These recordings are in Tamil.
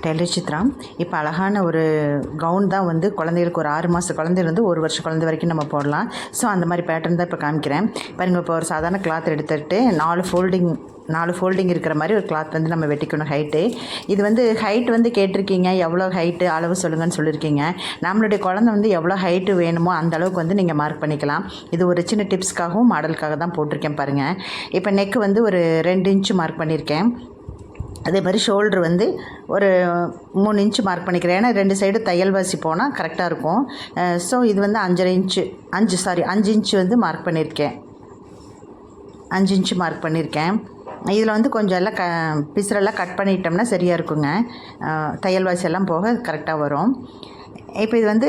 டெய்லர் சித்ரா. இப்போ அழகான ஒரு கவுன் தான் வந்து குழந்தைகளுக்கு ஒரு 6 மாத குழந்தையிலேருந்து 1 வருஷ குழந்தை வரைக்கும் நம்ம போடலாம். ஸோ அந்த மாதிரி பேட்டர்ன் தான் இப்போ காமிக்கிறேன் பாருங்கள். இப்போ ஒரு சாதாரண கிளாத் எடுத்துகிட்டு 4 ஃபோல்டிங் இருக்கிற மாதிரி ஒரு கிளாத் வந்து நம்ம வெட்டிக்கணும். ஹைட்டு இது வந்து ஹைட் வந்து கேட்டிருக்கீங்க, எவ்வளோ ஹைட்டு அளவு சொல்லுங்கன்னு சொல்லியிருக்கீங்க. நம்மளுடைய குழந்தை வந்து எவ்வளோ ஹைட்டு வேணுமோ அந்த அளவுக்கு வந்து நீங்கள் மார்க் பண்ணிக்கலாம். இது ஒரு சின்ன டிப்ஸ்க்காகவும் மாடலுக்காக தான் போட்டிருக்கேன் பாருங்கள். இப்போ நெக்கு வந்து ஒரு 2 இன்ச்சு மார்க் பண்ணியிருக்கேன். அதே மாதிரி ஷோல்ட்ரு வந்து ஒரு 3 இன்ச்சு மார்க் பண்ணிக்கிறேன். ஏன்னா 2 சைடு தையல் வாசி போனால் கரெக்டாக இருக்கும். ஸோ இது வந்து 5 இன்ச்சு வந்து மார்க் பண்ணியிருக்கேன். 5 இன்ச்சு மார்க் பண்ணியிருக்கேன். இதில் வந்து கொஞ்சம் எல்லாம் பிசுரெல்லாம் கட் பண்ணிட்டோம்னா சரியாக இருக்குங்க. தையல் வாசி எல்லாம் போக கரெக்டாக வரும். இப்போ இது வந்து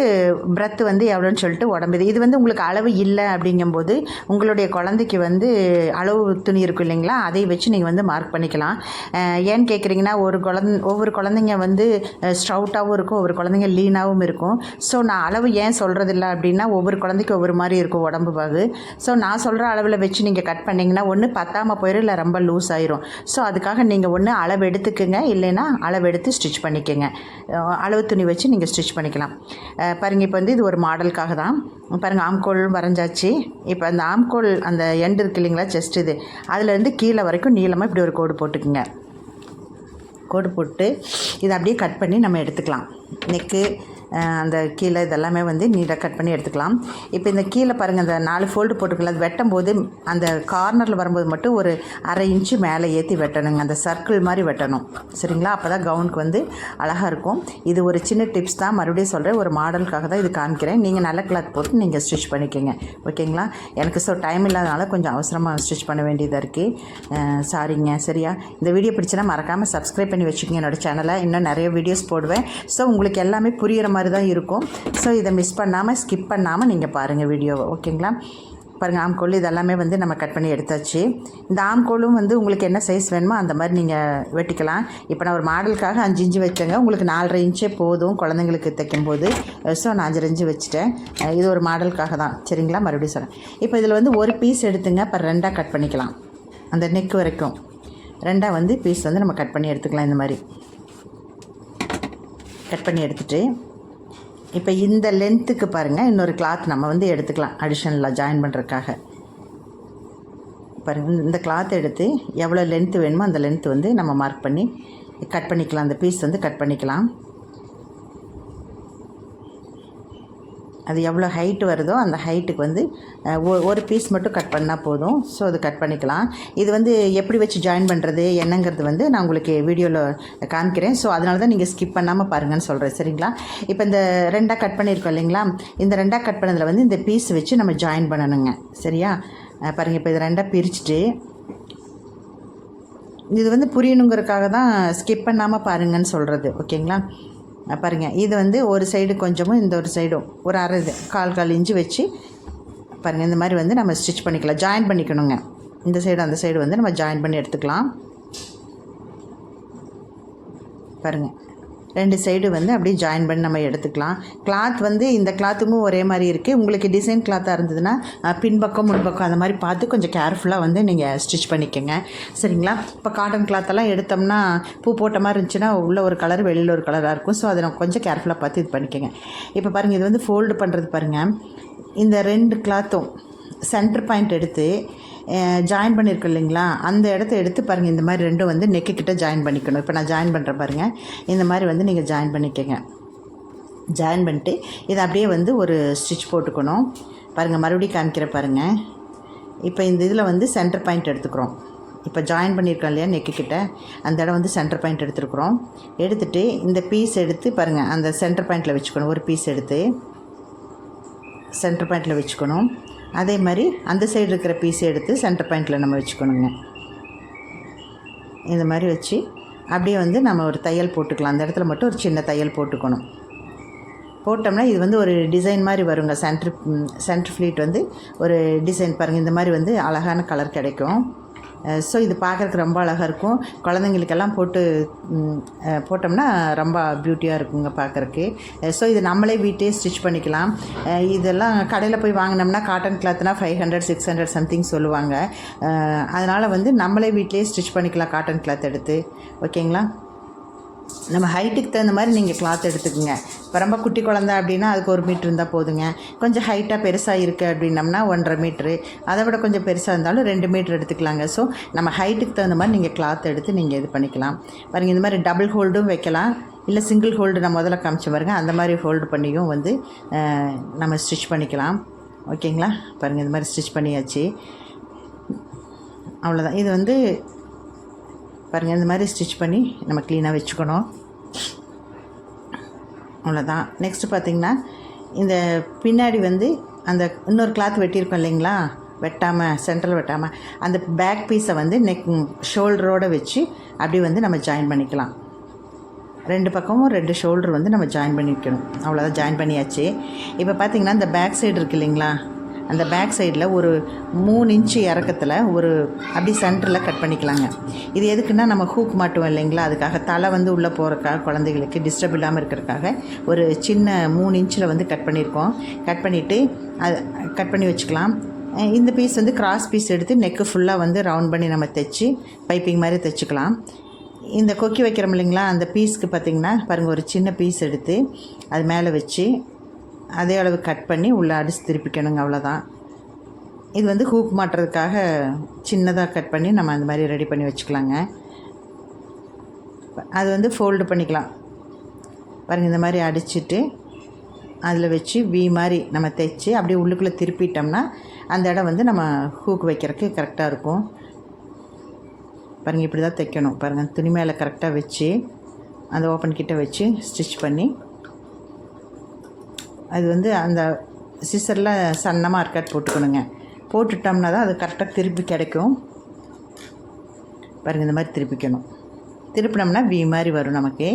பிரெத்து வந்து எவ்வளோன்னு சொல்லிட்டு உடம்பு இது வந்து உங்களுக்கு அளவு இல்லை அப்படிங்கும்போது உங்களுடைய குழந்தைக்கு வந்து அளவு துணி இருக்கும் இல்லைங்களா, அதை வச்சு நீங்கள் வந்து மார்க் பண்ணிக்கலாம். ஏன்னு கேட்குறீங்கன்னா ஒவ்வொரு குழந்தைங்க வந்து ஸ்ட்ரவுட்டாகவும் இருக்கும், ஒவ்வொரு குழந்தைங்க லீனாகவும் இருக்கும். ஸோ நான் அளவு ஏன் சொல்கிறதில்ல அப்படின்னா ஒவ்வொரு குழந்தைக்கும் ஒவ்வொரு மாதிரி இருக்கும் உடம்பு பாகு. ஸோ நான் சொல்கிற அளவில் வச்சு நீங்கள் கட் பண்ணிங்கன்னா ஒன்று பத்தாமல் போயிடும், இல்லை ரொம்ப லூஸ் ஆயிரும். ஸோ அதுக்காக நீங்கள் ஒன்று அளவு எடுத்துக்குங்க, இல்லைன்னா அளவு எடுத்து ஸ்டிச் பண்ணிக்கோங்க. அளவு துணி வச்சு நீங்கள் ஸ்டிச் பண்ணிக்கலாம். பாருங்கள், இப்போ வந்து இது ஒரு மாடலுக்காக தான். பாருங்கள், ஆம்கோல் வரைஞ்சாச்சு. இப்போ அந்த ஆம்கோல் அந்த எண்டு இருக்கு இல்லைங்களா, செஸ்ட் இது அதுலேருந்து கீழே வரைக்கும் நீளமாக இப்படி ஒரு கோடு போட்டுக்குங்க. கோடு போட்டு இதை அப்படியே கட் பண்ணி நம்ம எடுத்துக்கலாம். நெக்கு அந்த கீழே இதெல்லாமே வந்து நீட்டாக கட் பண்ணி எடுத்துக்கலாம். இப்போ இந்த கீழே பாருங்கள், அந்த 4 ஃபோல்டு போட்டுக்கலாம். அது வெட்டும் போது அந்த கார்னரில் வரும்போது மட்டும் ஒரு 1/2 இன்ச்சு மேலே ஏற்றி வெட்டணுங்க. அந்த சர்க்கிள் மாதிரி வெட்டணும், சரிங்களா? அப்போ தான் கவுனுக்கு வந்து அழகாக இருக்கும். இது ஒரு சின்ன டிப்ஸ் தான், மறுபடியும் சொல்கிறேன். ஒரு மாடலுக்காக தான் இது காமிக்கிறேன். நீங்கள் நல்ல கிளாத் போட்டு நீங்கள் ஸ்டிச் பண்ணிக்கோங்க, ஓகேங்களா? எனக்கு டைம் இல்லாதனால கொஞ்சம் அவசரமாக ஸ்டிச் பண்ண வேண்டியதாக இருக்குது, சாரிங்க. சரியா? இந்த வீடியோ பிடிச்சினா மறக்காமல் சப்ஸ்கிரைப் பண்ணி வச்சுக்கோங்க என்னோடய சேனலை. இன்னும் நிறைய வீடியோஸ் போடுவேன். ஸோ உங்களுக்கு எல்லாமே புரிகிற மாதிரி தான் இருக்கும். ஸோ இதை மிஸ் பண்ணாமல் ஸ்கிப் பண்ணாமல் நீங்கள் பாருங்கள் வீடியோவை, ஓகேங்களா? பாருங்கள், ஆம்கோல் இதெல்லாமே வந்து நம்ம கட் பண்ணி எடுத்தாச்சு. இந்த ஆம்கோலும் வந்து உங்களுக்கு என்ன சைஸ் வேணுமோ அந்த மாதிரி நீங்கள் வெட்டிக்கலாம். இப்போ நான் ஒரு மாடலுக்காக 5 இன்ச்சு வச்சேங்க. உங்களுக்கு 4.5 இன்ச்சே போதும் குழந்தைங்களுக்கு தைக்கும்போது. ஸோ நான் 5 இன்ச்சு வச்சுட்டேன். இது ஒரு மாடலுக்காக தான், சரிங்களா? மறுபடியும் சொல்கிறேன். இப்போ இதில் வந்து ஒரு பீஸ் எடுத்துங்க, இப்போ 2ஆக கட் பண்ணிக்கலாம். அந்த நெக் வரைக்கும் 2ஆக வந்து பீஸ் வந்து நம்ம கட் பண்ணி எடுத்துக்கலாம். இந்த மாதிரி கட் பண்ணி எடுத்துகிட்டு இப்போ இந்த லென்த்துக்கு பாருங்கள், இன்னொரு கிளாத் நம்ம வந்து எடுத்துக்கலாம் அடிஷ்னலாக ஜாயின் பண்ணுறதுக்காக. பாருங்கள், இந்த கிளாத் எடுத்து எவ்வளோ லென்த்து வேணுமோ அந்த லென்த்து வந்து நம்ம மார்க் பண்ணி கட் பண்ணிக்கலாம். அந்த பீஸ் வந்து கட் பண்ணிக்கலாம். அது எவ்வளோ ஹைட்டு வருதோ அந்த ஹைட்டுக்கு வந்து ஒரு பீஸ் மட்டும் கட் பண்ணால் போதும். ஸோ அது கட் பண்ணிக்கலாம். இது வந்து எப்படி வச்சு ஜாயின் பண்ணுறது என்னங்கிறது வந்து நான் உங்களுக்கு வீடியோவில் காமிக்கிறேன். ஸோ அதனால தான் நீங்கள் ஸ்கிப் பண்ணாமல் பாருங்கன்னு சொல்கிறேன், சரிங்களா? இப்போ இந்த 2ஆக கட் பண்ணியிருக்கோம் இல்லைங்களா, இந்த 2ஆக கட் பண்ணதில் வந்து இந்த பீஸ் வச்சு நம்ம ஜாயின் பண்ணணுங்க, சரியா? பாருங்கள், இப்போ இது 2ஆக பிரிச்சுட்டு இது வந்து புரியணுங்கிறதுக்காக தான் ஸ்கிப் பண்ணாமல் பாருங்கன்னு சொல்கிறது, ஓகேங்களா? பாருங்கள், இது வந்து ஒரு சைடு கொஞ்சமும் இந்த ஒரு சைடும் ஒரு 1/2 இன்ச்சு வச்சு பாருங்கள், இந்த மாதிரி வந்து நம்ம ஸ்டிச் பண்ணிக்கலாம். ஜாயின் பண்ணிக்கணுங்க. இந்த சைடு அந்த சைடு வந்து நம்ம ஜாயின் பண்ணி எடுத்துக்கலாம். பாருங்கள், 2 சைடு வந்து அப்படியே ஜாயின் பண்ணி நம்ம எடுத்துக்கலாம். கிளாத் வந்து இந்த கிளாத்துக்கும் ஒரே மாதிரி இருக்குது. உங்களுக்கு டிசைன் கிளாத்தாக இருந்ததுன்னா பின்பக்கம் முன்பக்கம் அந்த மாதிரி பார்த்து கொஞ்சம் கேர்ஃபுல்லாக வந்து நீங்கள் ஸ்டிச் பண்ணிக்கோங்க, சரிங்களா? இப்போ காட்டன் கிளாத்தெல்லாம் எடுத்தோம்னா பூ போட்ட மாதிரி இருந்துச்சுன்னா உள்ள ஒரு கலர் வெளியில் ஒரு கலராக இருக்கும். ஸோ அதை நம்ம கொஞ்சம் கேர்ஃபுல்லாக பார்த்து இது பண்ணிக்கோங்க. இப்போ பாருங்கள், இது வந்து ஃபோல்டு பண்ணுறது பாருங்கள். இந்த 2 கிளாத்தும் சென்டர் பாயிண்ட் எடுத்து ஜாயின் பண்ணியிருக்கோம் இல்லைங்களா, அந்த இடத்த எடுத்து பாருங்கள், இந்த மாதிரி 2 வந்து நெக்கு கிட்ட ஜாயின் பண்ணிக்கணும். இப்போ நான் ஜாயின் பண்ணுறேன் பாருங்கள், இந்த மாதிரி வந்து நீங்கள் ஜாயின் பண்ணிக்கோங்க. ஜாயின் பண்ணிட்டு இதை அப்படியே வந்து ஒரு ஸ்டிச் போட்டுக்கணும். பாருங்கள், மறுபடியும் காமிக்கிற பாருங்கள். இப்போ இந்த இதில் வந்து சென்டர் பாயிண்ட் எடுத்துக்கிறோம். இப்போ ஜாயின் பண்ணியிருக்கோம் இல்லையா நெக்கு கிட்ட, அந்த இடம் வந்து சென்டர் பாயிண்ட் எடுத்துருக்குறோம். எடுத்துகிட்டு இந்த பீஸ் எடுத்து பாருங்கள், அந்த சென்டர் பாயிண்டில் வச்சுக்கணும். ஒரு பீஸ் எடுத்து சென்டர் பாயிண்டில் வச்சுக்கணும். அதே மாதிரி அந்த சைடு இருக்கிற பீஸ் எடுத்து சென்டர் பாயிண்டில் நம்ம வச்சுக்கணுங்க. இந்த மாதிரி வச்சு அப்படியே வந்து நம்ம ஒரு தையல் போட்டுக்கலாம். அந்த இடத்துல மட்டும் ஒரு சின்ன தையல் போட்டுக்கணும். போட்டோம்னா இது வந்து ஒரு டிசைன் மாதிரி வருங்க. சென்டர் ஃப்ளீட் வந்து ஒரு டிசைன் பாருங்கள், இந்த மாதிரி வந்து அழகான கலர் கிடைக்கும். ஸோ இது பார்க்குறதுக்கு ரொம்ப அழகாக இருக்கும். குழந்தைங்களுக்கெல்லாம் போட்டோம்னா ரொம்ப பியூட்டியாக இருக்குங்க பார்க்குறக்கு. ஸோ இது நம்மளே வீட்டே ஸ்டிச் பண்ணிக்கலாம். இதெல்லாம் கடையில் போய் வாங்கினோம்னா காட்டன் கிளாத்னால் 500 600 சம்திங் சொல்லுவாங்க. அதனால் வந்து நம்மளே வீட்டிலே ஸ்டிச் பண்ணிக்கலாம் காட்டன் கிளாத் எடுத்து, ஓகேங்களா? நம்ம ஹைட்டுக்கு தகுந்த மாதிரி நீங்கள் கிளாத் எடுத்துக்கோங்க. இப்போ ரொம்ப குட்டி குழந்த அப்படின்னா அதுக்கு 1 மீட்ரு இருந்தால் போதுங்க. கொஞ்சம் ஹைட்டாக பெருசாக இருக்குது அப்படின்னம்னா 1.5 மீட்ரு, அதை விட கொஞ்சம் பெருசாக இருந்தாலும் 2 மீட்ரு எடுத்துக்கலாங்க. ஸோ நம்ம ஹைட்டுக்கு தகுந்த மாதிரி நீங்கள் கிளாத் எடுத்து நீங்கள் இது பண்ணிக்கலாம். பாருங்கள், இந்த மாதிரி டபுள் ஹோல்டும் வைக்கலாம், இல்லை சிங்கிள் ஹோல்டு நான் முதல்ல காமிச்ச பாருங்க அந்த மாதிரி ஹோல்டு பண்ணியும் வந்து நம்ம ஸ்டிச் பண்ணிக்கலாம். ஓகேங்களா? பாருங்கள், இந்த மாதிரி ஸ்டிச் பண்ணியாச்சு. அவ்வளோதான். இது வந்து பாருங்கள், இந்த மாதிரி ஸ்டிச் பண்ணி நம்ம க்ளீனாக வச்சுக்கணும். அவ்வளோதான். நெக்ஸ்ட்டு பார்த்திங்கன்னா, இந்த பின்னாடி வந்து அந்த இன்னொரு கிளாத் வெட்டியிருக்கோம் இல்லைங்களா, வெட்டாமல் சென்டரில் வெட்டாமல் அந்த பேக் பீஸை வந்து ஷோல்டரோடு வச்சு அப்படி வந்து நம்ம ஜாயின் பண்ணிக்கலாம். 2 பக்கமும் 2 ஷோல்டர் வந்து நம்ம ஜாயின் பண்ணிக்கணும். அவ்வளோதான், ஜாயின் பண்ணியாச்சு. இப்போ பார்த்திங்கன்னா, இந்த பேக் சைடு இருக்குது இல்லைங்களா, அந்த பேக் சைடில் ஒரு 3 இன்ச்சு இறக்கத்தில் ஒரு அப்படி சென்டரில் கட் பண்ணிக்கலாங்க. இது எதுக்குன்னா, நம்ம ஹூக் மாட்டுவோம் இல்லைங்களா, அதுக்காக தலை வந்து உள்ளே போகிறக்காக குழந்தைகளுக்கு டிஸ்டர்ப் இல்லாமல் இருக்கிறதுக்காக ஒரு சின்ன 3 இன்ச்சில் வந்து கட் பண்ணியிருக்கோம். கட் பண்ணிவிட்டு அது கட் பண்ணி வச்சுக்கலாம். இந்த பீஸ் வந்து கிராஸ் பீஸ் எடுத்து நெக்கு ஃபுல்லாக வந்து ரவுண்ட் பண்ணி நம்ம தைச்சி பைப்பிங் மாதிரி தைச்சிக்கலாம். இந்த கொக்கி வைக்கிறோம் இல்லைங்களா, அந்த பீஸ்க்கு பார்த்திங்கன்னா பாருங்கள், ஒரு சின்ன பீஸ் எடுத்து அது மேலே வச்சு அதே அளவு கட் பண்ணி உள்ளே அடித்து திருப்பிக்கணுங்க. அவ்வளோதான். இது வந்து ஹூக் மாட்டுறதுக்காக சின்னதாக கட் பண்ணி நம்ம அந்த மாதிரி ரெடி பண்ணி வச்சுக்கலாங்க. அது வந்து ஃபோல்டு பண்ணிக்கலாம். பாருங்கள், இந்த மாதிரி அடிச்சுட்டு அதில் வச்சு வி மாதிரி நம்ம தைச்சி அப்படியே உள்ளுக்குள்ளே திருப்பிட்டோம்னா அந்த இடம் வந்து நம்ம ஹூக் வைக்கிறதுக்கு கரெக்டாக இருக்கும். பாருங்கள், இப்படி தான் தைக்கணும். பாருங்கள், துணி மேலே கரெக்டாக வச்சு அந்த ஓப்பன் கிட்ட வச்சு ஸ்டிச் பண்ணி அது வந்து அந்த சிசரில் சன்னமாக அர்க்கட் போட்டுக்கணுங்க. போட்டுட்டோம்னா தான் அது கரெக்டாக திருப்பி கிடைக்கும். பாருங்கள், இந்த மாதிரி திருப்பிக்கணும். திருப்பினோம்னா வி மாதிரி வரும் நமக்கு.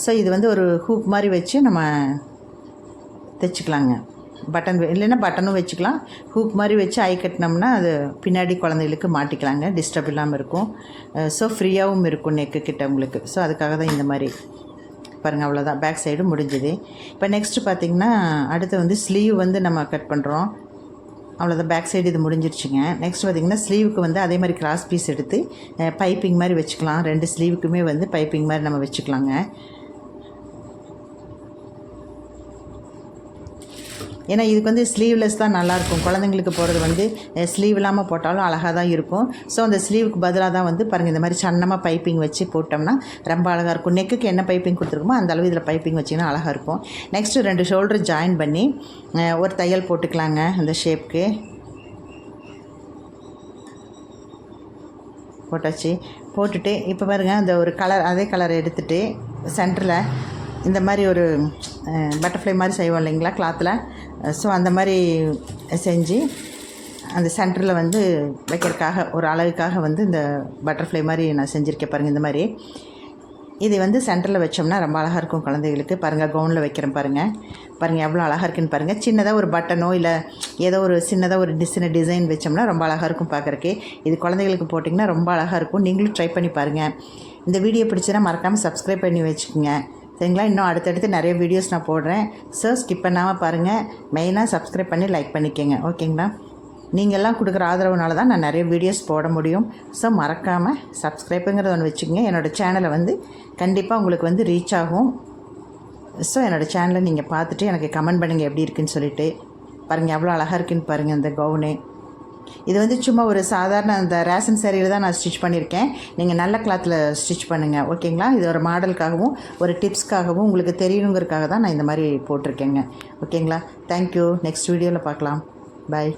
ஸோ இது வந்து ஒரு ஹூக் மாதிரி வச்சு நம்ம தைச்சிக்கலாங்க. பட்டன் இல்லைன்னா பட்டனும் வச்சுக்கலாம். ஹூக் மாதிரி வச்சு ஐ கட்டினோம்னா அது பின்னாடி குழந்தைகளுக்கு மாட்டிக்கலாங்க, டிஸ்டர்ப் இல்லாமல் இருக்கும். ஸோ ஃப்ரீயாகவும் இருக்கும் நெக்கு கிட்ட உங்களுக்கு. ஸோ அதுக்காக தான் இந்த மாதிரி. பாருங்கள், அவ்வளோதான். பேக் சைடு முடிஞ்சுது. இப்போ நெக்ஸ்ட்டு பார்த்திங்கன்னா, அடுத்து வந்து ஸ்லீவ் வந்து நம்ம கட் பண்ணுறோம். அவ்வளோதான், பேக் சைடு இது முடிஞ்சிருச்சுங்க. நெக்ஸ்ட் பார்த்திங்கன்னா, ஸ்லீவுக்கு வந்து அதே மாதிரி கிராஸ் பீஸ் எடுத்து பைப்பிங் மாதிரி வச்சுக்கலாம். 2 ஸ்லீவுக்குமே வந்து பைப்பிங் மாதிரி நம்ம வச்சுக்கலாங்க. ஏன்னா இதுக்கு வந்து ஸ்லீவ்லெஸ் தான் நல்லாயிருக்கும். குழந்தைங்களுக்கு போகிறது வந்து ஸ்லீவ் இல்லாமல் போட்டாலும் அழகாக தான் இருக்கும். ஸோ அந்த ஸ்லீவுக்கு பதிலாக தான் வந்து பாருங்கள், இந்த மாதிரி சன்னமாக பைப்பிங் வச்சு போட்டோம்னா ரொம்ப அழகாக இருக்கும். நெக்குக்கு என்ன பைப்பிங் கொடுத்துருக்குமோ அந்த அளவு இதில் பைப்பிங் வச்சிங்கன்னா அழகாக இருக்கும். நெக்ஸ்ட்டு 2 ஷோல்டர் ஜாயின் பண்ணி ஒரு தையல் போட்டுக்கலாங்க அந்த ஷேப்க்கு. போட்டாச்சு. போட்டுட்டு இப்போ பாருங்கள், அந்த ஒரு கலர் அதே கலரை எடுத்துகிட்டு சென்டரில் இந்த மாதிரி ஒரு பட்டர்ஃப்ளை மாதிரி செய்வோம் இல்லைங்களா கிளாத்தில். ஸோ அந்த மாதிரி செஞ்சு அந்த சென்டரில் வந்து வைக்கிறதுக்காக ஒரு அழகுக்காக வந்து இந்த பட்டர்ஃப்ளை மாதிரி நான் செஞ்சுருக்கேன். பாருங்கள், இந்த மாதிரி இது வந்து சென்டரில் வச்சோம்னா ரொம்ப அழகாக இருக்கும் குழந்தைகளுக்கு. பாருங்கள், கவுனில் வைக்கிறேன் பாருங்கள். பாருங்கள் எவ்வளோ அழகாக இருக்குன்னு பாருங்கள். சின்னதாக ஒரு பட்டனோ இல்லை ஏதோ ஒரு சின்னதாக ஒரு சின்ன டிசைன் வச்சோம்னா ரொம்ப அழகாக இருக்கும் பார்க்குறக்கு. இது குழந்தைகளுக்கு போட்டிங்கன்னா ரொம்ப அழகாக இருக்கும். நீங்களும் ட்ரை பண்ணி பாருங்கள். இந்த வீடியோ பிடிச்சினா மறக்காமல் சப்ஸ்கிரைப் பண்ணி வச்சுக்கோங்க. சரிங்களா? இன்னும் அடுத்தடுத்து நிறைய வீடியோஸ் நான் போடுறேன். ஸோ ஸ்கிப் பண்ணாமல் பாருங்கள். மெயினாக சப்ஸ்கிரைப் பண்ணி லைக் பண்ணிக்கோங்க. ஓகேங்களா? நீங்கள்லாம் கொடுக்குற ஆதரவுனால தான் நான் நிறைய வீடியோஸ் போட முடியும். ஸோ மறக்காமல் சப்ஸ்கிரைப்புங்கிறத ஒன்று வச்சுக்கோங்க. என்னோடய சேனலை வந்து கண்டிப்பாக உங்களுக்கு வந்து ரீச் ஆகும். ஸோ என்னோடய சேனலை நீங்கள் பார்த்துட்டு எனக்கு கமெண்ட் பண்ணுங்கள் எப்படி இருக்குன்னு சொல்லிவிட்டு. பாருங்கள் எவ்வளோ அழகாக இருக்குன்னு பாருங்கள் இந்த கவுனு. இது வந்து சும்மா ஒரு சாதாரண அந்த ரேஷன் சாரியில் தான் நான் ஸ்டிச் பண்ணியிருக்கேன். நீங்கள் நல்ல கிளாத்தில் ஸ்டிச் பண்ணுங்கள். ஓகேங்களா? இது ஒரு மாடலுக்காகவும் ஒரு டிப்ஸ்க்காகவும் உங்களுக்கு தெரியணுங்கிறதுக்காக தான் நான் இந்த மாதிரி போட்டிருக்கேங்க. ஓகேங்களா? தேங்க்யூ. நெக்ஸ்ட் வீடியோவில் பார்க்கலாம். பாய்.